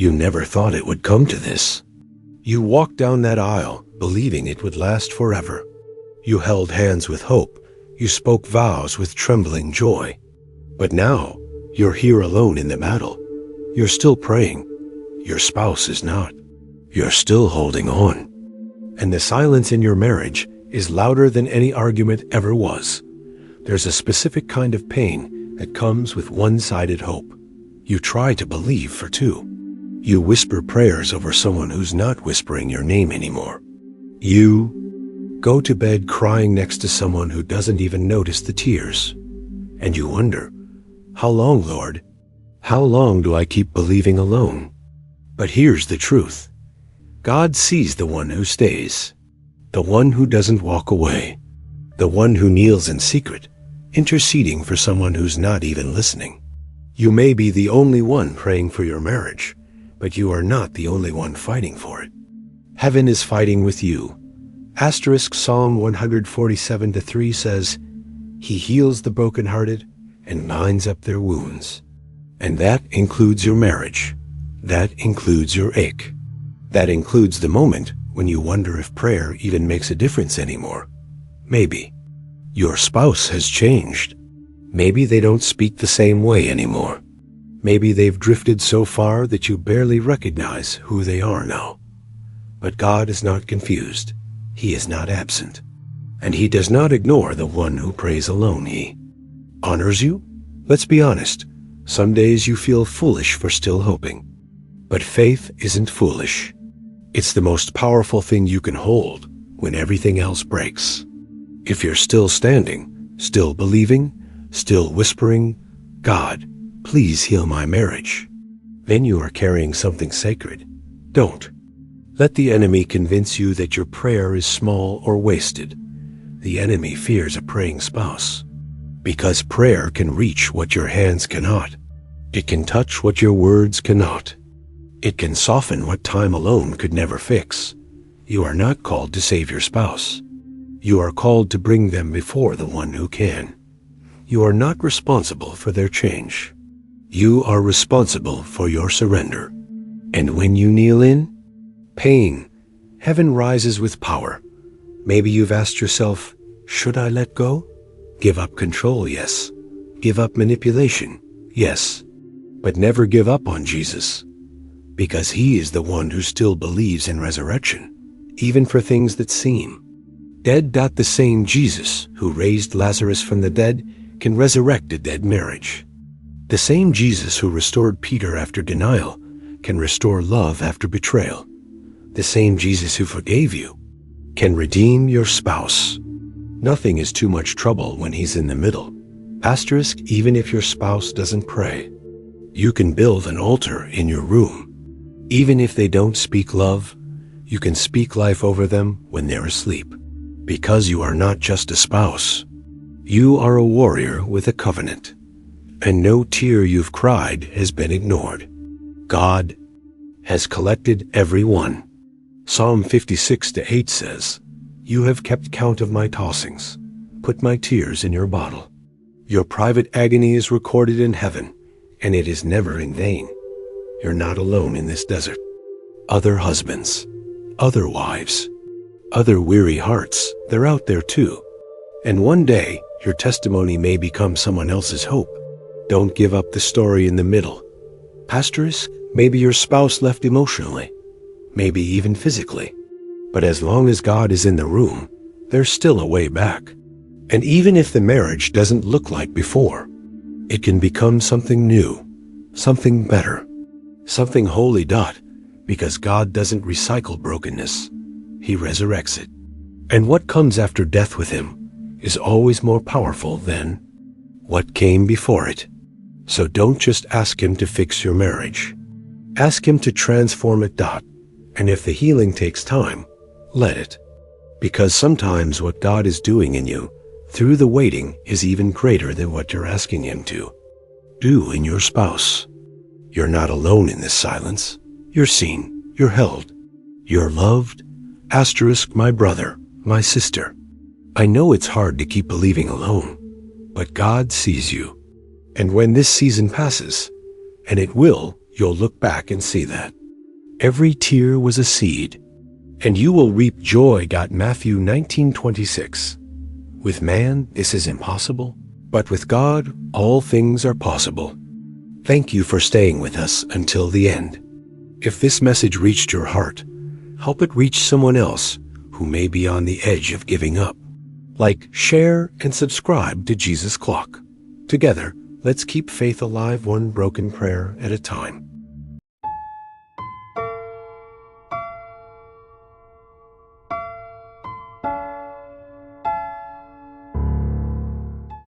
You never thought it would come to this. You walked down that aisle, believing it would last forever. You held hands with hope. You spoke vows with trembling joy. But now, you're here alone in the battle. You're still praying. Your spouse is not. You're still holding on. And the silence in your marriage is louder than any argument ever was. There's a specific kind of pain that comes with one-sided hope. You try to believe for two. You whisper prayers over someone who's not whispering your name anymore. You go to bed crying next to someone who doesn't even notice the tears. And you wonder, how long, Lord? How long do I keep believing alone? But here's the truth. God sees the one who stays, the one who doesn't walk away, the one who kneels in secret, interceding for someone who's not even listening. You may be the only one praying for your marriage, but you are not the only one fighting for it. Heaven is fighting with you. Psalm 147:3 says, He heals the brokenhearted and binds up their wounds. And that includes your marriage. That includes your ache. That includes the moment when you wonder if prayer even makes a difference anymore. Maybe. Your spouse has changed. Maybe they don't speak the same way anymore. Maybe they've drifted so far that you barely recognize who they are now. But God is not confused. He is not absent. And He does not ignore the one who prays alone. He honors you. Let's be honest. Some days you feel foolish for still hoping. But faith isn't foolish. It's the most powerful thing you can hold when everything else breaks. If you're still standing, still believing, still whispering, God, please heal my marriage, then you are carrying something sacred. Don't let the enemy convince you that your prayer is small or wasted. The enemy fears a praying spouse, because prayer can reach what your hands cannot. It can touch what your words cannot. It can soften what time alone could never fix. You are not called to save your spouse. You are called to bring them before the one who can. You are not responsible for their change. You are responsible for your surrender. And when you kneel in pain, heaven rises with power. Maybe you've asked yourself, should I let go? Give up control, yes. Give up manipulation, yes. But never give up on Jesus, because He is the one who still believes in resurrection, even for things that seem dead. The same Jesus who raised Lazarus from the dead can resurrect a dead marriage. The same Jesus who restored Peter after denial can restore love after betrayal. The same Jesus who forgave you can redeem your spouse. Nothing is too much trouble when He's in the middle. Even if your spouse doesn't pray, you can build an altar in your room. Even if they don't speak love, you can speak life over them when they're asleep. Because you are not just a spouse. You are a warrior with a covenant. And no tear you've cried has been ignored. God has collected every one. Psalm 56:8 says, You have kept count of my tossings. Put my tears in your bottle. Your private agony is recorded in heaven, and it is never in vain. You're not alone in this desert. Other husbands, other wives, other weary hearts, they're out there too. And one day, your testimony may become someone else's hope. Don't give up the story in the middle. Maybe your spouse left emotionally, maybe even physically. But as long as God is in the room, there's still a way back. And even if the marriage doesn't look like before, it can become something new, something better, something holy. Because God doesn't recycle brokenness, He resurrects it. And what comes after death with Him is always more powerful than what came before it. So don't just ask Him to fix your marriage. Ask Him to transform it. And if the healing takes time, let it. Because sometimes what God is doing in you through the waiting is even greater than what you're asking Him to do in your spouse. You're not alone in this silence. You're seen. You're held. You're loved. My brother, my sister. I know it's hard to keep believing alone, but God sees you. And when this season passes, and it will, you'll look back and see that. Every tear was a seed, and you will reap joy. Matthew 19:26. With man, this is impossible, but with God, all things are possible. Thank you for staying with us until the end. If this message reached your heart, help it reach someone else who may be on the edge of giving up. Like, share, and subscribe to Jesus Clock. Together, let's keep faith alive, one broken prayer at a time.